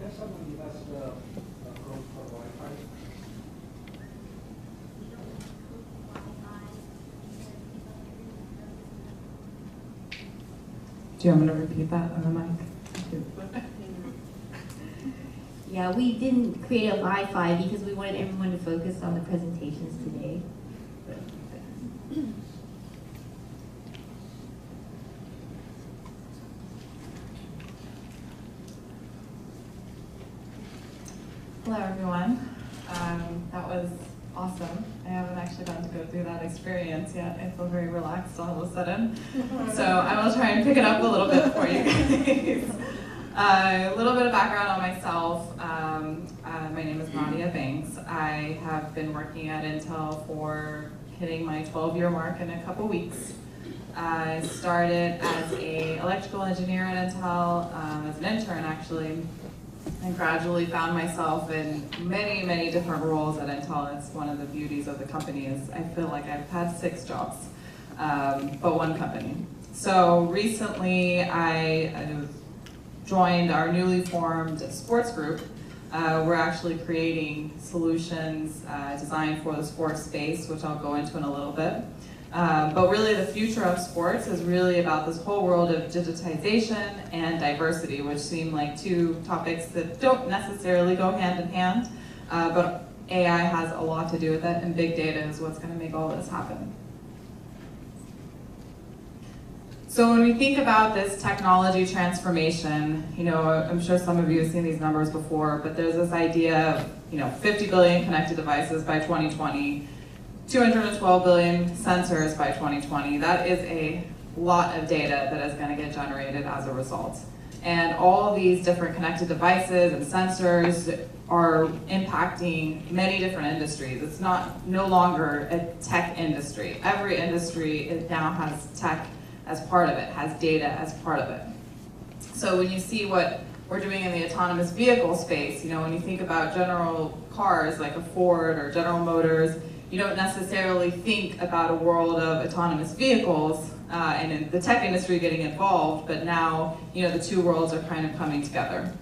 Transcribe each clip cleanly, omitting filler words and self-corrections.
Can someone give us the code for Wi-Fi? Do you want me to repeat that on the mic? Yeah, we didn't create a Wi-Fi because we wanted everyone to focus on the presentations today. Hello, everyone. That was awesome. I haven't actually gotten to go through that experience yet. I feel very relaxed all of a sudden. So I will try and pick it up a little bit for you guys. A little bit of background on myself. My name is Nadia Banks. I have been working at Intel for hitting my 12-year mark in a couple weeks. I started as an electrical engineer at Intel, as an intern actually, and gradually found myself in many, many different roles at Intel. It's one of the beauties of the company is I feel like I've had 6 jobs, but one company. So recently I joined our newly formed sports group. We're actually creating solutions designed for the sports space, which I'll go into in a little bit. But really the future of sports is really about this whole world of digitization and diversity, which seem like 2 topics that don't necessarily go hand in hand, but AI has a lot to do with it, and big data is what's going to make all this happen. So when we think about this technology transformation, you know, I'm sure some of you have seen these numbers before, but there's this idea of, you know, 50 billion connected devices by 2020, 212 billion sensors by 2020. That is a lot of data that is going to get generated as a result. And all these different connected devices and sensors are impacting many different industries. It's no longer a tech industry. Every industry now has tech as part of it, has data as part of it. So when you see what we're doing in the autonomous vehicle space, you know, when you think about general cars like a Ford or General Motors, you don't necessarily think about a world of autonomous vehicles and in the tech industry getting involved, but now, you know, the 2 worlds are kind of coming together.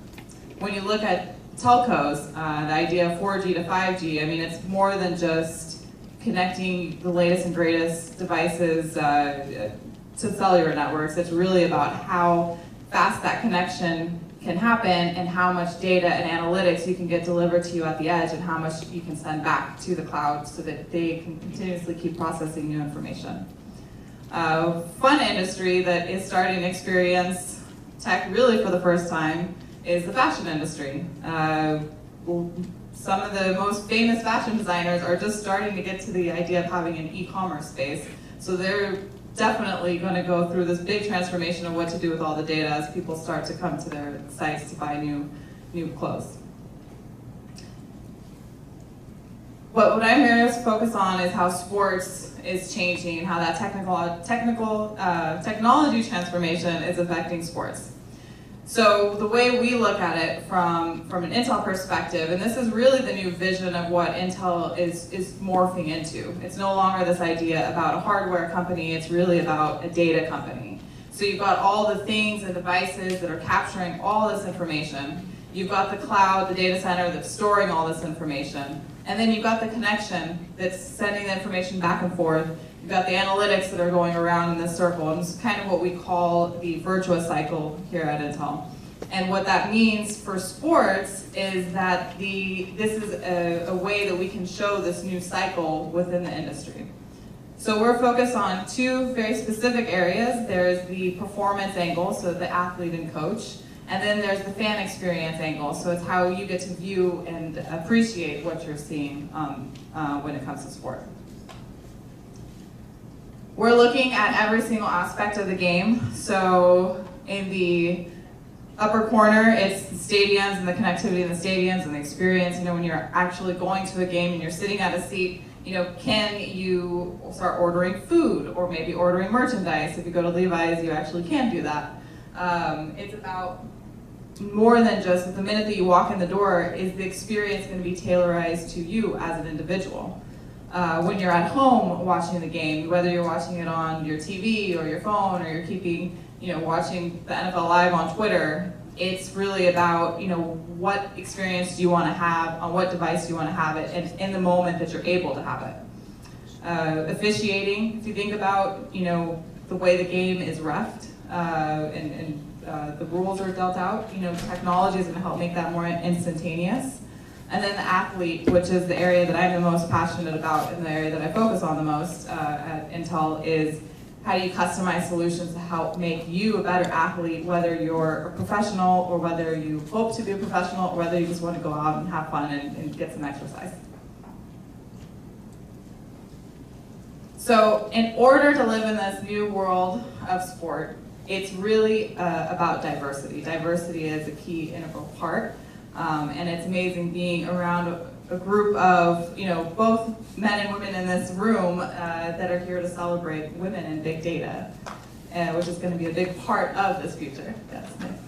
When you look at telcos, the idea of 4G to 5G, I mean, it's more than just connecting the latest and greatest devices to cellular networks. It's really about how fast that connection can happen and how much data and analytics you can get delivered to you at the edge and how much you can send back to the cloud so that they can continuously keep processing new information. Fun industry that is starting to experience tech really for the first time is the fashion industry. Some of the most famous fashion designers are just starting to get to the idea of having an e-commerce space. So they're definitely going to go through this big transformation of what to do with all the data as people start to come to their sites to buy new clothes. But what I'm here to focus on is how sports is changing and how that technology transformation is affecting sports. So the way we look at it from an Intel perspective, and this is really the new vision of what Intel is morphing into. It's no longer this idea about a hardware company, it's really about a data company. So you've got all the things and devices that are capturing all this information. You've got the cloud, the data center that's storing all this information. And then you've got the connection that's sending the information back and forth. You've got the analytics that are going around in this circle, and it's kind of what we call the virtuous cycle here at Intel. And what that means for sports is that this is a way that we can show this new cycle within the industry. So we're focused on 2 very specific areas. There's the performance angle, so the athlete and coach, and then there's the fan experience angle, so it's how you get to view and appreciate what you're seeing when it comes to sport. We're looking at every single aspect of the game. So in the upper corner, it's the stadiums and the connectivity in the stadiums and the experience. You know, when you're actually going to a game and you're sitting at a seat, you know, can you start ordering food or maybe ordering merchandise? If you go to Levi's, you actually can do that. It's about more than just the minute that you walk in the door, is the experience going to be tailorized to you as an individual. When you're at home watching the game, whether you're watching it on your TV or your phone or you're keeping, you know, watching the NFL Live on Twitter, It's really about, what experience do you want to have, on what device do you want to have it, and in the moment that you're able to have it. Officiating, if you think about, the way the game is reffed, and the rules are dealt out, technology is going to help make that more instantaneous. And then the athlete, which is the area that I'm the most passionate about and the area that I focus on the most at Intel, is how do you customize solutions to help make you a better athlete, whether you're a professional or whether you hope to be a professional or whether you just want to go out and have fun and get some exercise. So in order to live in this new world of sport, it's really about diversity. Diversity is a key integral part. And it's amazing being around a group of, both men and women in this room that are here to celebrate women in big data, which is going to be a big part of this future. Yes, nice.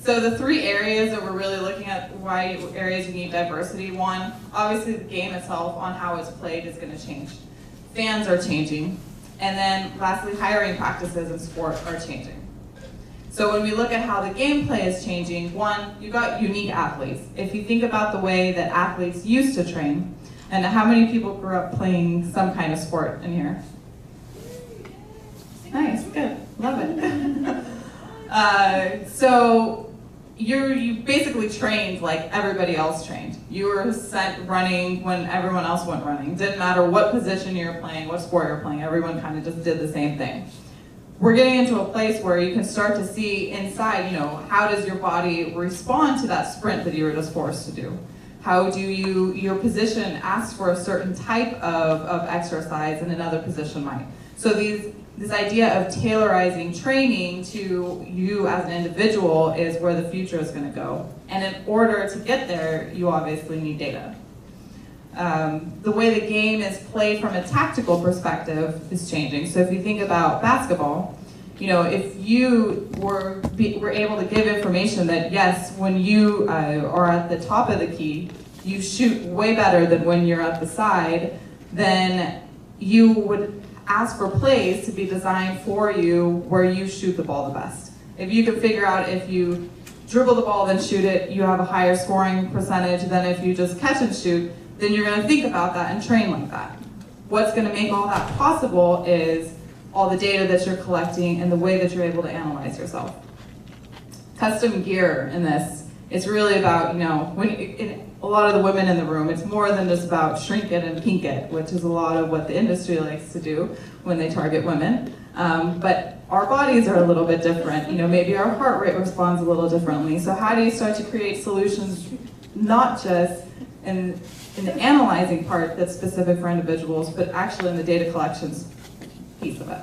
So the three areas that we're really looking at, why areas you need diversity. One, obviously the game itself on how it's played is going to change. Fans are changing. And then lastly, hiring practices in sport are changing. So when we look at how the gameplay is changing, one, you've got unique athletes. If you think about the way that athletes used to train, and how many people grew up playing some kind of sport in here? Nice, good, love it. So you basically trained like everybody else trained. You were sent running when everyone else went running. Didn't matter what position you were playing, what sport you were playing, everyone kind of just did the same thing. We're getting into a place where you can start to see inside, how does your body respond to that sprint that you were just forced to do? How do your position asks for a certain type of exercise and another position might? So this idea of tailorizing training to you as an individual is where the future is going to go. And in order to get there, you obviously need data. The way the game is played from a tactical perspective is changing. So if you think about basketball, if you were able to give information that yes, when you are at the top of the key, you shoot way better than when you're at the side, then you would ask for plays to be designed for you where you shoot the ball the best. If you could figure out if you dribble the ball then shoot it, you have a higher scoring percentage than if you just catch and shoot, then you're going to think about that and train like that. What's going to make all that possible is all the data that you're collecting and the way that you're able to analyze yourself. Custom gear in this, it's really about, a lot of the women in the room, it's more than just about shrink it and kink it, which is a lot of what the industry likes to do when they target women. But our bodies are a little bit different. Maybe our heart rate responds a little differently. So how do you start to create solutions not just in the analyzing part that's specific for individuals, but actually in the data collections piece of it.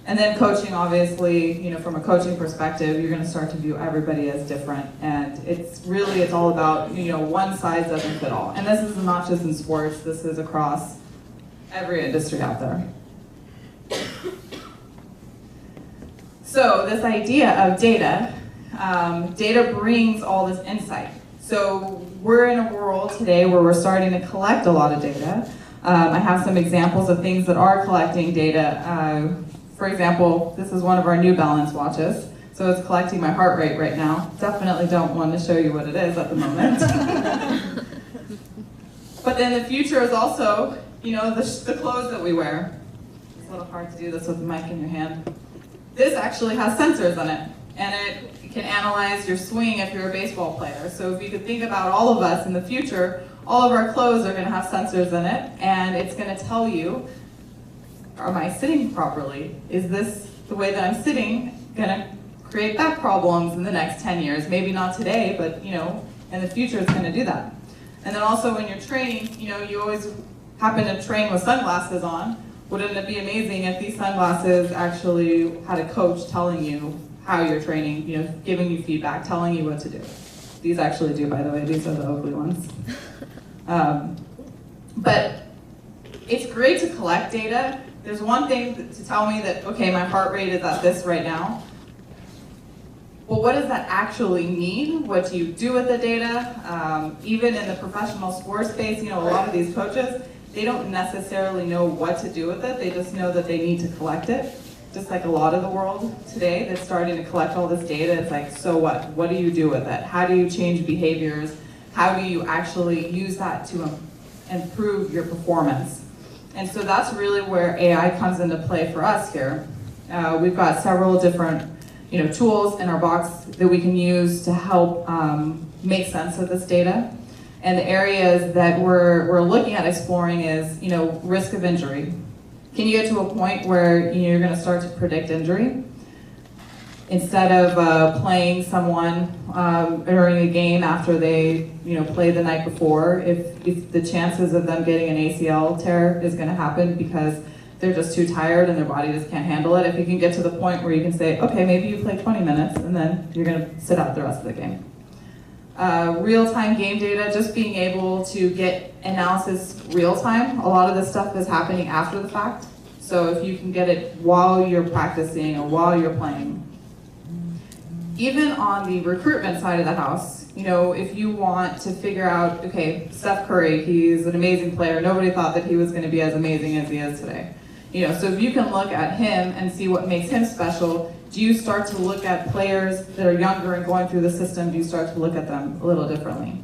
And then coaching, obviously, from a coaching perspective, you're going to start to view everybody as different. And it's all about, one size doesn't fit all. And this is not just in sports, this is across every industry out there. So this idea of data, data brings all this insight. So we're in a world today where we're starting to collect a lot of data. I have some examples of things that are collecting data. For example, this is one of our New Balance watches. So it's collecting my heart rate right now. Definitely don't want to show you what it is at the moment. But then the future is also, the clothes that we wear. It's a little hard to do this with the mic in your hand. This actually has sensors in it. And it can analyze your swing if you're a baseball player. So if you could think about all of us in the future, all of our clothes are going to have sensors in it, and it's going to tell you, am I sitting properly? Is this, the way that I'm sitting, going to create back problems in the next 10 years? Maybe not today, but in the future it's going to do that. And then also when you're training, you always happen to train with sunglasses on. Wouldn't it be amazing if these sunglasses actually had a coach telling you how you're training, giving you feedback, telling you what to do. These actually do, by the way, these are the ugly ones. But it's great to collect data. There's one thing to tell me that, okay, my heart rate is at this right now. Well, what does that actually mean? What do you do with the data? Even in the professional sports space, a lot of these coaches, they don't necessarily know what to do with it. They just know that they need to collect it. just like a lot of the world today that's starting to collect all this data. It's like, so what? What do you do with it? How do you change behaviors? How do you actually use that to improve your performance? And so that's really where AI comes into play for us here. We've got several different tools in our box that we can use to help make sense of this data. And the areas that we're looking at exploring is risk of injury. Can you get to a point where you're going to start to predict injury? Instead of playing someone during a game after they played the night before, if the chances of them getting an ACL tear is going to happen because they're just too tired and their body just can't handle it, if you can get to the point where you can say, okay, maybe you play 20 minutes and then you're going to sit out the rest of the game. Real-time game data, just being able to get analysis real-time. A lot of this stuff is happening after the fact. So if you can get it while you're practicing or while you're playing. Even on the recruitment side of the house, if you want to figure out, okay, Steph Curry, he's an amazing player. Nobody thought that he was going to be as amazing as he is today. So if you can look at him and see what makes him special, do you start to look at players that are younger and going through the system, do you start to look at them a little differently?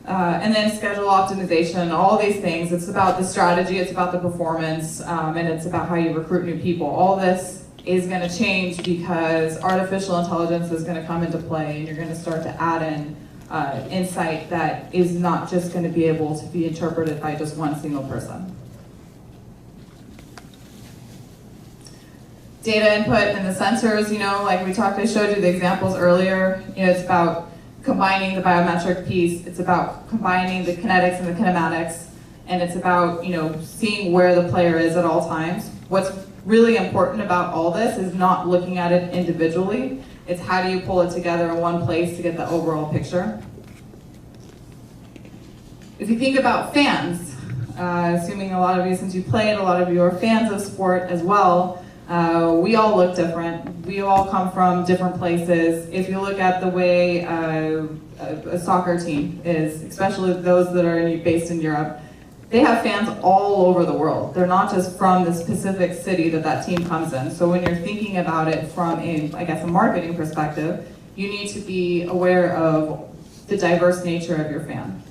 And then schedule optimization, all these things. It's about the strategy, it's about the performance, and it's about how you recruit new people. All this is going to change because artificial intelligence is going to come into play, and you're going to start to add in insight that is not just going to be able to be interpreted by just one single person. Data input and the sensors, like we talked, I showed you the examples earlier. It's about combining the biometric piece, it's about combining the kinetics and the kinematics, and it's about seeing where the player is at all times. What's really important about all this is not looking at it individually, it's how do you pull it together in one place to get the overall picture. If you think about fans, assuming a lot of you, since you played, a lot of you are fans of sport as well, we all look different. We all come from different places. If you look at the way a soccer team is, especially those that are based in Europe, they have fans all over the world. They're not just from the specific city that team comes in. So when you're thinking about it from a marketing perspective, you need to be aware of the diverse nature of your fan.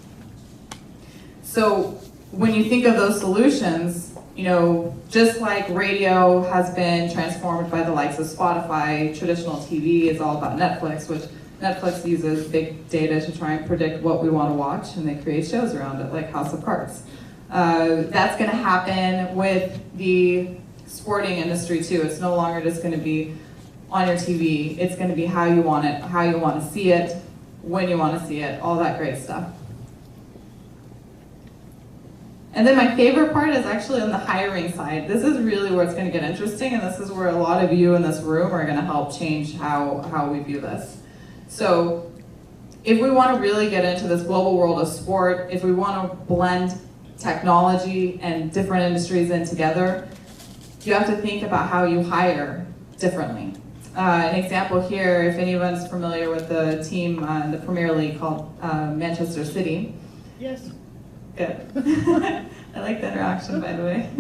So when you think of those solutions, just like radio has been transformed by the likes of Spotify, traditional TV is all about Netflix, which Netflix uses big data to try and predict what we want to watch, and they create shows around it, like House of Cards. That's going to happen with the sporting industry too. It's no longer just going to be on your TV. It's going to be how you want it, how you want to see it, when you want to see it, all that great stuff. And then my favorite part is actually on the hiring side. This is really where it's going to get interesting, and this is where a lot of you in this room are going to help change how we view this. So if we want to really get into this global world of sport, if we want to blend technology and different industries in together, you have to think about how you hire differently. An example here, if anyone's familiar with the team in the Premier League called Manchester City. Yes. Good. I like the interaction, by the way.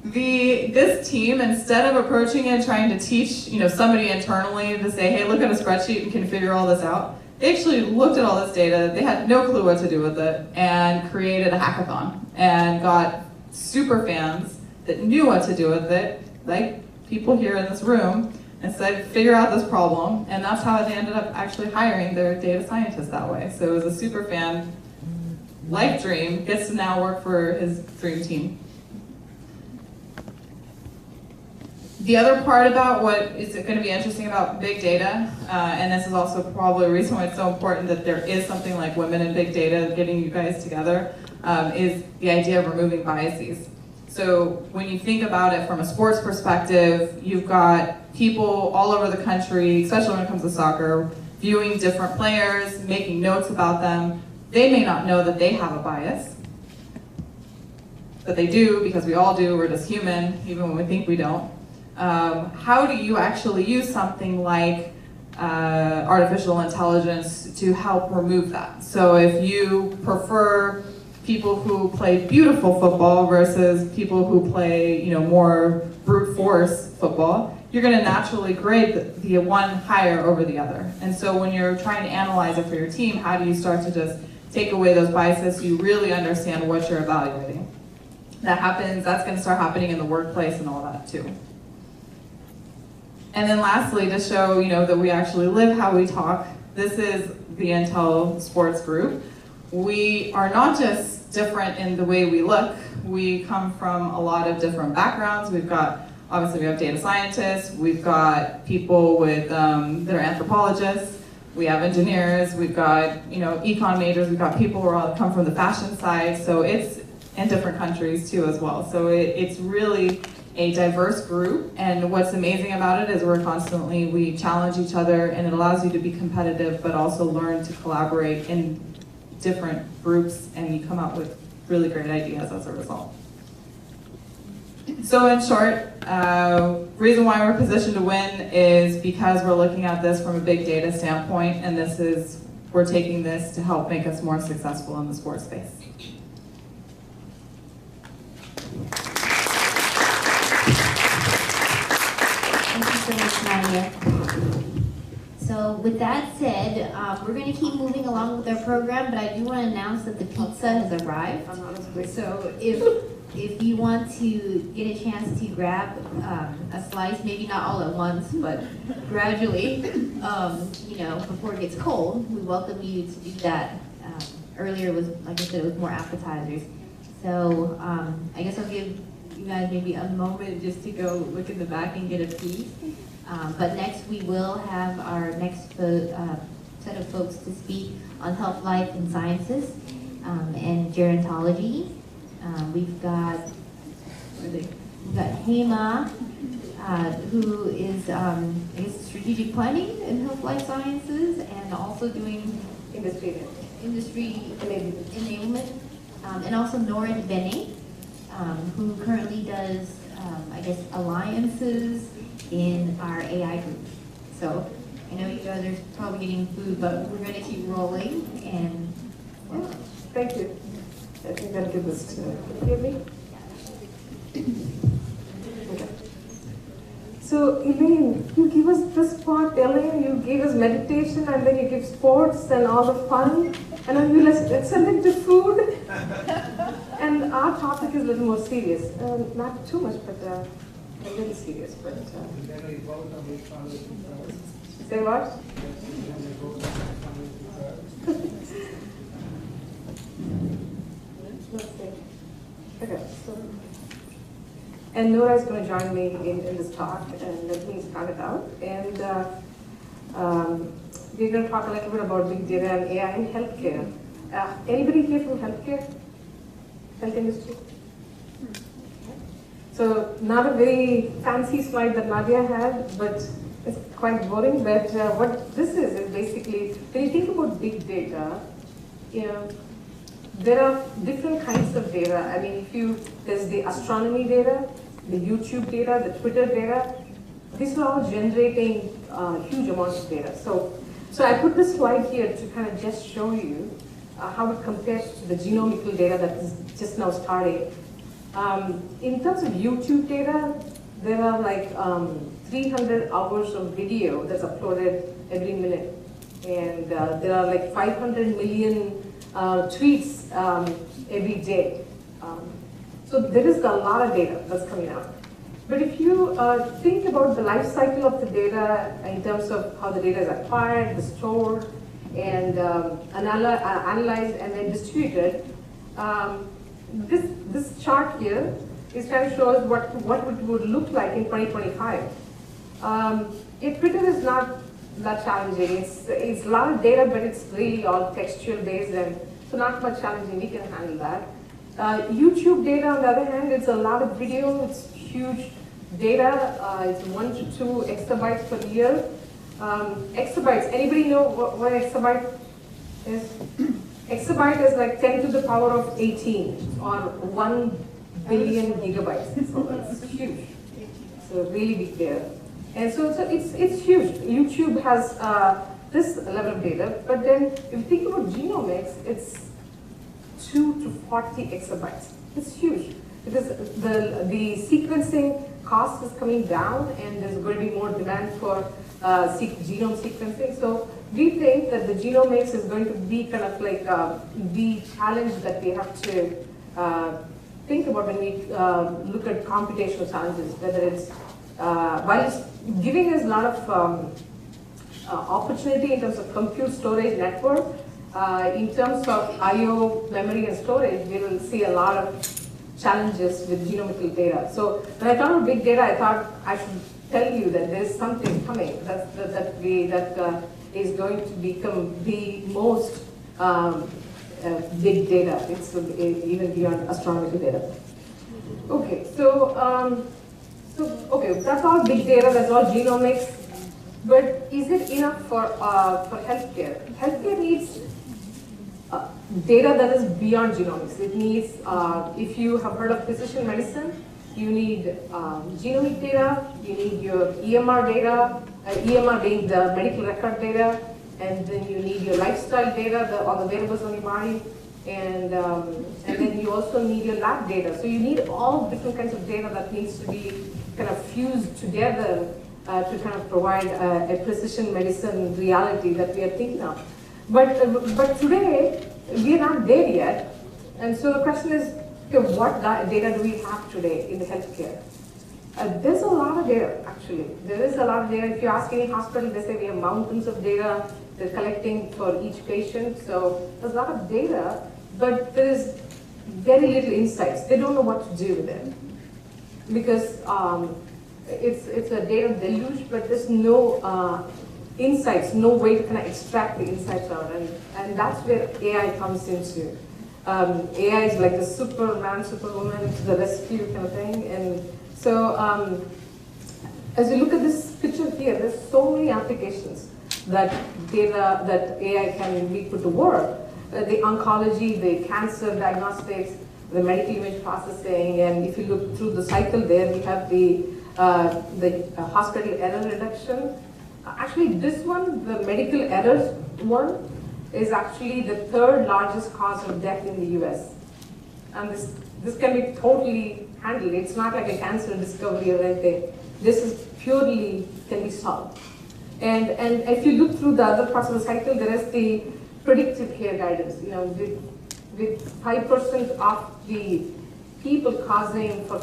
This team, instead of approaching it and trying to teach somebody internally to say, hey, look at a spreadsheet and can figure all this out, they actually looked at all this data, they had no clue what to do with it, and created a hackathon and got super fans that knew what to do with it, like people here in this room, and said, figure out this problem, and that's how they ended up actually hiring their data scientists that way. So it was a super fan life dream, gets to now work for his dream team. The other part about what is going to be interesting about big data, and this is also probably a reason why it's so important that there is something like Women in Big Data getting you guys together, is the idea of removing biases. So when you think about it from a sports perspective, you've got people all over the country, especially when it comes to soccer, viewing different players, making notes about them. They may not know that they have a bias, but they do, because we all do. We're just human, even when we think we don't. How do you actually use something like artificial intelligence to help remove that? So if you prefer people who play beautiful football versus people who play, more brute force football, you're going to naturally grade the one higher over the other. And so when you're trying to analyze it for your team, how do you start to just take away those biases so you really understand what you're evaluating? That's going to start happening in the workplace and all that too. And then lastly, to show, that we actually live how we talk, this is the Intel Sports Group. We are not just different in the way we look, we come from a lot of different backgrounds. Obviously we have data scientists, we've got people with, that are anthropologists, we have engineers, we've got, econ majors, we've got people who all come from the fashion side, so it's in different countries too as well. So it's really a diverse group, and what's amazing about it is we challenge each other, and it allows you to be competitive but also learn to collaborate in different groups, and you come up with really great ideas as a result. So in short, reason why we're positioned to win is because we're looking at this from a big data standpoint, and we're taking this to help make us more successful in the sports space. Thank you so much, Nadia. So with that said, we're going to keep moving along with our program, but I do want to announce that the pizza has arrived. So if you want to get a chance to grab a slice, maybe not all at once, but gradually, before it gets cold, we welcome you to do that. Earlier was, like I said, it was more appetizers. So I guess I'll give you guys maybe a moment just to go look in the back and get a piece. But next we will have our next set of folks to speak on health, life, and sciences and gerontology. We've got Hema, who is I guess strategic planning in health, life sciences, and also doing industry enablement, and also Norin Bene, who currently does I guess alliances in our AI group. So I know you guys are probably getting food, but we're going to keep rolling. And yeah. Thank you. I think I'll give this to hear me. Okay. So Elaine, you give us this part, Elaine, you gave us meditation, and then you give sports and all the fun, and then you let's send it to food. And our topic is a little more serious. Not too much, but a little serious. But say what? Let's see. Okay, so, and Nora is going to join me in this talk, and let me start it out. And we're going to talk a little bit about big data and AI in healthcare. Anybody here from healthcare? Health industry? So not a very fancy slide that Nadia had, but it's quite boring. But what this is basically, when you think about big data, there are different kinds of data. I mean, there's the astronomy data, the YouTube data, the Twitter data. These are all generating huge amounts of data. So I put this slide here to kind of just show you how it compares to the genomical data that is just now starting. In terms of YouTube data, there are like 300 hours of video that's uploaded every minute. And there are like 500 million tweets every day. So there is a lot of data that's coming out. But if you think about the life cycle of the data in terms of how the data is acquired, stored, and analyzed and then distributed, this chart here is kind of shows what it would look like in 2025. Twitter is not that challenging. It's a lot of data, but it's really all textual based, and so not much challenging. We can handle that. YouTube data, on the other hand, it's a lot of video. It's huge data. It's 1 to 2 exabytes per year. Exabytes. Anybody know what exabyte is? Exabyte is like 10 to the power of 18, or 1 billion gigabytes. So it's huge. So really big data. And so it's huge. YouTube has this level of data, but then if you think about genomics, it's 2 to 40 exabytes. It's huge because the sequencing cost is coming down and there's going to be more demand for genome sequencing. So we think that the genomics is going to be kind of like the challenge that we have to think about when we look at computational challenges, whether it's, while it's giving us a lot of opportunity in terms of compute storage network, in terms of I/O memory and storage, we will see a lot of challenges with genomical data. So when I thought of big data, I thought I should tell you that there's something coming that is going to become the most big data. It's even beyond astronomical data. Okay, so okay, that's all big data. That's all genomics. But is it enough for healthcare? Healthcare needs data that is beyond genomics. It needs, if you have heard of precision medicine, you need genomic data, you need your EMR data, EMR being the medical record data, and then you need your lifestyle data, all the variables on your body, and then you also need your lab data. So you need all different kinds of data that needs to be kind of fused together to kind of provide a precision medicine reality that we are thinking of. But today, we are not there yet. And so the question is, okay, what data do we have today in the healthcare? There's a lot of data, actually. There is a lot of data. If you ask any hospital, they say we have mountains of data they're collecting for each patient. So there's a lot of data, but there is very little insights. They don't know what to do with it. Because it's a data deluge, but there's no insights, no way to kind of extract the insights out, and that's where AI comes into. AI is like the Superman, Superwoman to the rescue kind of thing, and so as you look at this picture here, there's so many applications that data, that AI can be put to work. The oncology, the cancer diagnostics, the medical image processing, and if you look through the cycle there, we have the hospital error reduction. Actually, this one, the medical errors one, is actually the third largest cause of death in the US. And this can be totally handled. It's not like a cancer discovery or anything. This is purely can be solved. And if you look through the other parts of the cycle, there is the predictive care guidance. You know, with 5% of the people causing for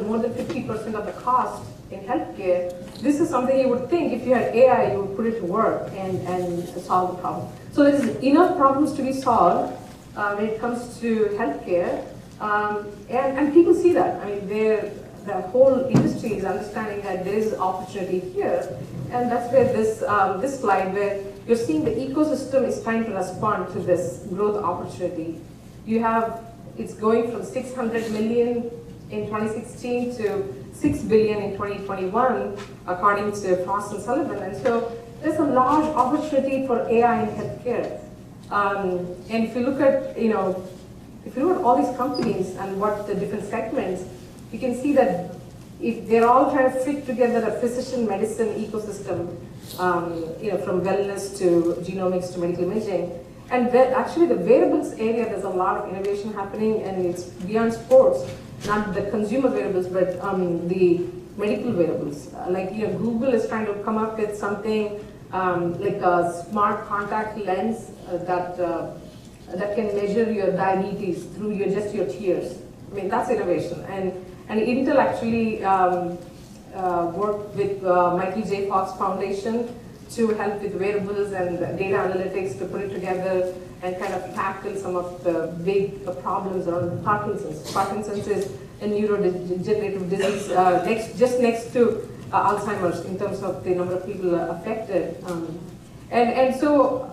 more than 50% of the cost in healthcare, this is something you would think if you had AI, you would put it to work and solve the problem. So there's enough problems to be solved when it comes to healthcare, and people see that. I mean, the whole industry is understanding that there is opportunity here, and that's where this slide, where you're seeing the ecosystem is trying to respond to this growth opportunity. You have, it's going from 600 million in 2016 to 6 billion in 2021, according to Frost and Sullivan. And so there's a large opportunity for AI in healthcare. And if you look at, if you look at all these companies and what the different segments, you can see that if they're all trying to fit together a precision medicine ecosystem, from wellness to genomics to medical imaging. And actually the wearables area, there's a lot of innovation happening, and it's beyond sports, not the consumer wearables, but the medical wearables. Google is trying to come up with something like a smart contact lens that can measure your diabetes through just your tears. I mean, that's innovation. And Intel actually worked with Michael J. Fox Foundation to help with wearables and data analytics to put it together and kind of tackle some of the big problems around Parkinson's. Parkinson's is a neurodegenerative disease just next to Alzheimer's in terms of the number of people affected. And so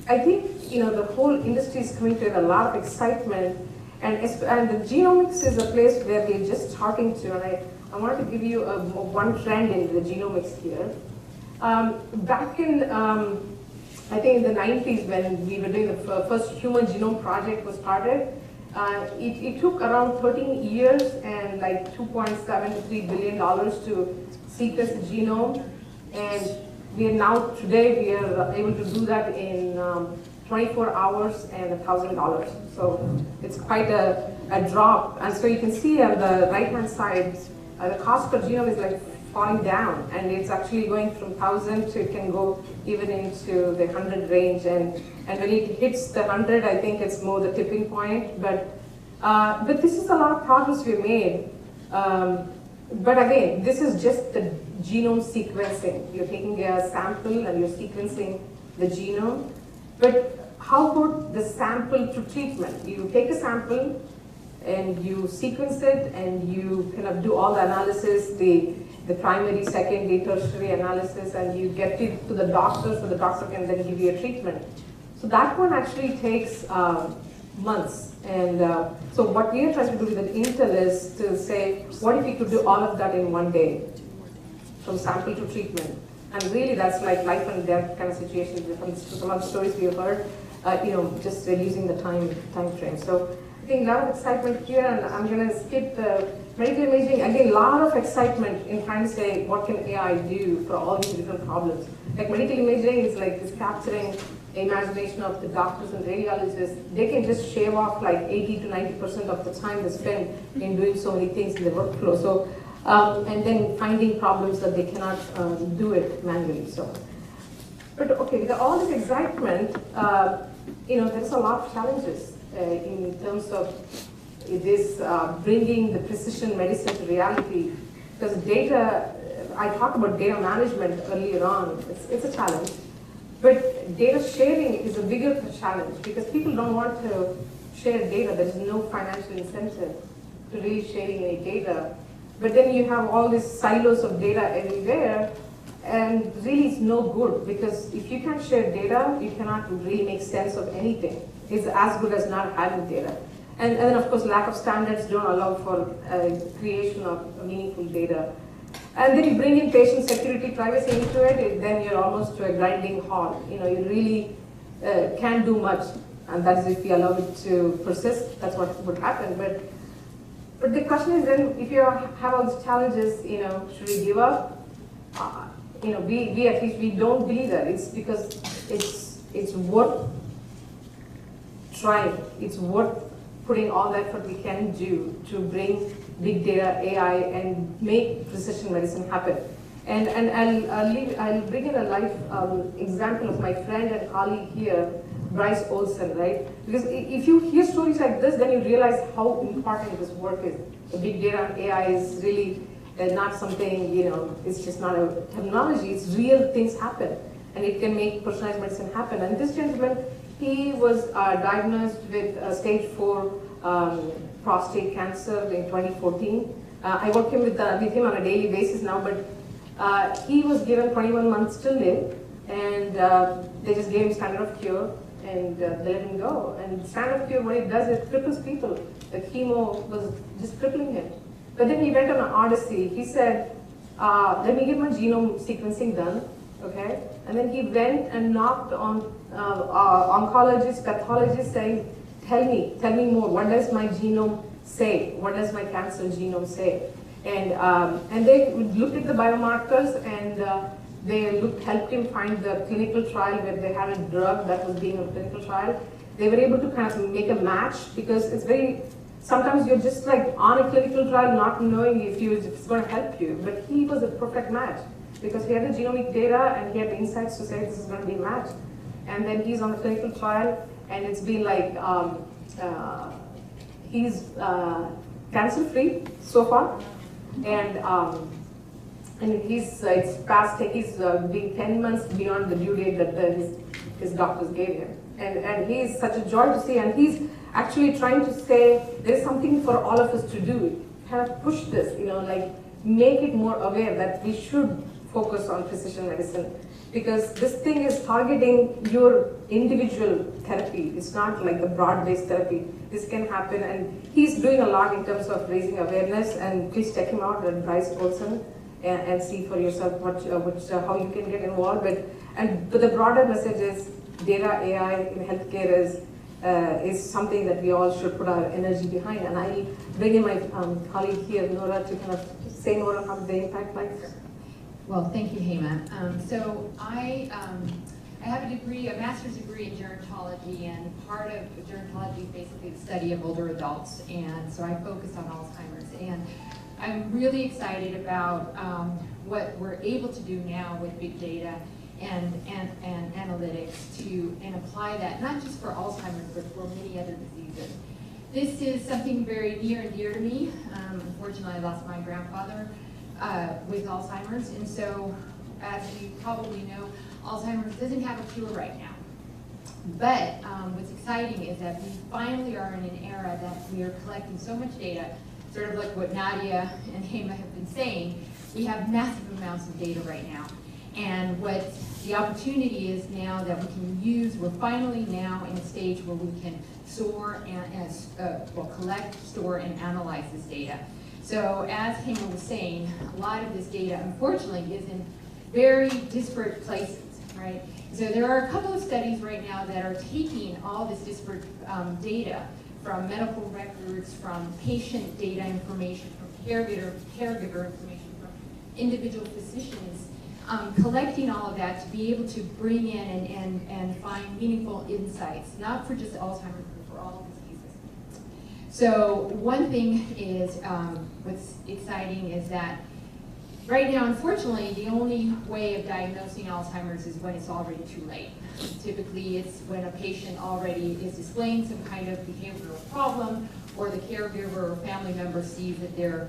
I think the whole industry is coming to a lot of excitement, and the genomics is a place where we're just starting to, and I wanted to give you one trend in the genomics here. Back in, I think in the 90s, when we were doing the first human genome project was started, it took around 13 years and like $2.7 to $3 billion to sequence the genome. And we are now, today, we are able to do that in 24 hours and $1,000. So it's quite a drop. And so you can see on the right-hand side, the cost per genome is like falling down, and it's actually going from 1,000 to, it can go even into the 100 range. And when it hits the 100, I think it's more the tipping point. But this is a lot of progress we made. But again, this is just the genome sequencing. You're taking a sample and you're sequencing the genome. But how about the sample to treatment? You take a sample and you sequence it and you kind of do all the analysis, the primary, secondary, tertiary analysis, and you get it to the doctor so the doctor can then give you a treatment. So that one actually takes months. And so what we are trying to do with Intel is to say, what if we could do all of that in one day, from sample to treatment? And really that's like life and death kind of situation. From some of the stories we have heard, just reducing the time frame. So I think a lot of excitement here, and I'm going to skip the medical imaging. Again, a lot of excitement in trying to say, what can AI do for all these different problems? Like medical imaging is like it's capturing the imagination of the doctors and radiologists. They can just shave off like 80 to 90% of the time they spend in doing so many things in the workflow. So, and then finding problems that they cannot do it manually. So, but okay, with all this excitement, there's a lot of challenges in terms of this bringing the precision medicine to reality. Because data, I talked about data management earlier on. It's a challenge. But data sharing is a bigger challenge because people don't want to share data. There is no financial incentive to really sharing any data. But then you have all these silos of data everywhere, and really it's no good because if you can't share data, you cannot really make sense of anything. It's as good as not having data. And then of course lack of standards don't allow for creation of meaningful data. And then you bring in patient security, privacy into it, then you're almost to a grinding halt. You really can't do much, and that is if we allow it to persist, that's what would happen. But the question is then, if you have all these challenges, should we give up? We at least, we don't believe that. It's because it's worth trying. It's worth putting all the effort we can do to bring big data, AI, and make precision medicine happen. And I'll bring in a live example of my friend and colleague here, Bryce Olson, right? Because if you hear stories like this, then you realize how important this work is. The big data and AI is really not something, it's just not a terminology, it's real things happen. And it can make personalized medicine happen. And this gentleman, he was diagnosed with stage 4 prostate cancer in 2014. I work with him on a daily basis now, but he was given 21 months to live, and they just gave him standard of cure, and they let him go. And standard of cure, what it does, it cripples people. The chemo was just crippling him. But then he went on an odyssey. He said, let me get my genome sequencing done, okay? And then he went and knocked on oncologists, pathologists, saying, tell me more. What does my genome say? What does my cancer genome say? And they looked at the biomarkers, and they helped him find the clinical trial where they had a drug that was being a clinical trial. They were able to kind of make a match because it's very, sometimes you're just like on a clinical trial not knowing if it's going to help you. But he was a perfect match because he had the genomic data and he had the insights to say this is going to be a match. And then he's on the clinical trial, and it's been like, he's cancer-free so far, and he's been 10 months beyond the due date that his doctors gave him, and he's such a joy to see, and he's actually trying to say there's something for all of us to do, kind of push this, like make it more aware that we should focus on precision medicine. Because this thing is targeting your individual therapy. It's not like the broad-based therapy. This can happen, and he's doing a lot in terms of raising awareness. And please check him out at Bryce Olson and see for yourself how you can get involved. But the broader message is data AI in healthcare is something that we all should put our energy behind. And I'll bring in my colleague here, Nora, to kind of say more on how they impact life. Well, thank you, Hema. So I have a degree, a master's degree in gerontology, and part of gerontology is basically the study of older adults, and so I focus on Alzheimer's. And I'm really excited about what we're able to do now with big data and analytics and apply that, not just for Alzheimer's, but for many other diseases. This is something very near and dear to me. Unfortunately, I lost my grandfather with Alzheimer's, and so, as you probably know, Alzheimer's doesn't have a cure right now. But what's exciting is that we finally are in an era that we are collecting so much data, sort of like what Nadia and Hema have been saying. We have massive amounts of data right now. And what the opportunity is now that we can use, we're finally now in a stage where we can store and collect, store, and analyze this data. So as Hema was saying, a lot of this data, unfortunately, is in very disparate places, right? So there are a couple of studies right now that are taking all this disparate data from medical records, from patient data information, from caregiver information, from individual physicians, collecting all of that to be able to bring in and find meaningful insights, not for just Alzheimer's, but for all diseases. So one thing is, what's exciting is that right now, unfortunately, the only way of diagnosing Alzheimer's is when it's already too late. Typically, it's when a patient already is displaying some kind of behavioral problem, or the caregiver or family member sees that they're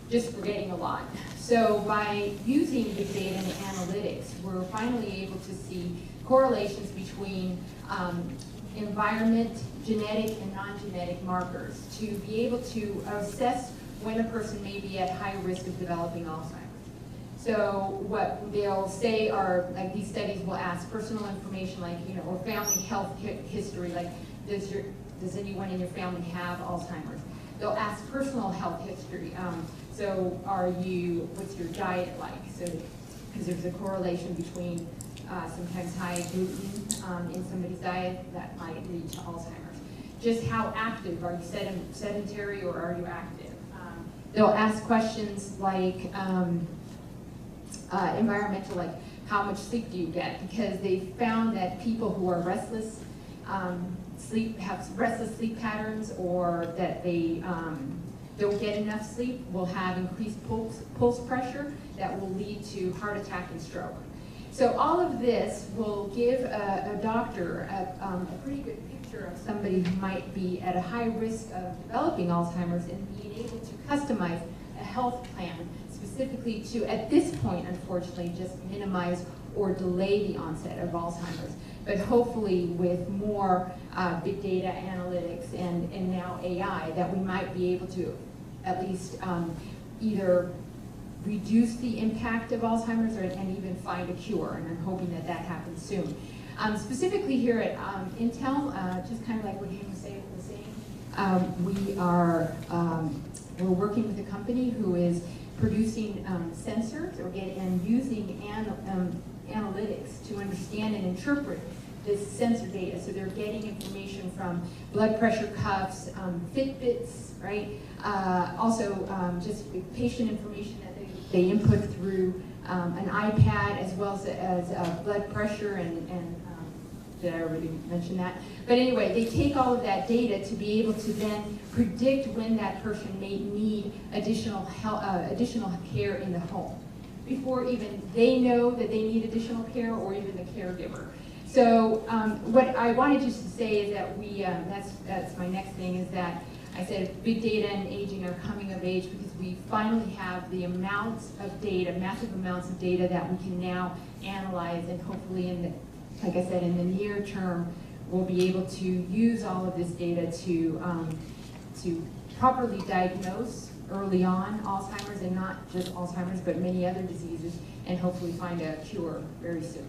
just forgetting a lot. So by using big data and analytics, we're finally able to see correlations between environment, genetic and non-genetic markers to be able to assess when a person may be at high risk of developing Alzheimer's. So what they'll say are, like, these studies will ask personal information, like, you know, or family health history, like, does anyone in your family have Alzheimer's? They'll ask personal health history. So what's your diet like? So, because there's a correlation between sometimes high gluten in somebody's diet that might lead to Alzheimer's. Just how active, are you sedentary or are you active? They'll ask questions like environmental, like how much sleep do you get? Because they found that people who are restless, have restless sleep patterns, or that they don't get enough sleep will have increased pulse pressure that will lead to heart attack and stroke. So all of this will give a doctor a pretty good picture of somebody who might be at a high risk of developing Alzheimer's, and being able to customize a health plan specifically to, at this point, unfortunately, just minimize or delay the onset of Alzheimer's. But hopefully with more big data analytics and now AI, that we might be able to at least either reduce the impact of Alzheimer's and even find a cure, and I'm hoping that that happens soon. Specifically here at Intel, just kind of like what Hema was saying, we're working with a company who is producing sensors and using analytics to understand and interpret this sensor data. So they're getting information from blood pressure cuffs, Fitbits, right? Also just patient information that they input through an iPad, as well as blood pressure and did I already mention that? But anyway, they take all of that data to be able to then predict when that person may need additional care in the home, before even they know that they need additional care, or even the caregiver. So what I wanted just to say is that that's my next thing, is that I said big data and aging are coming of age because we finally have the amounts of data, massive amounts of data that we can now analyze, and hopefully like I said, in the near term, we'll be able to use all of this data to properly diagnose early on Alzheimer's, and not just Alzheimer's, but many other diseases, and hopefully find a cure very soon.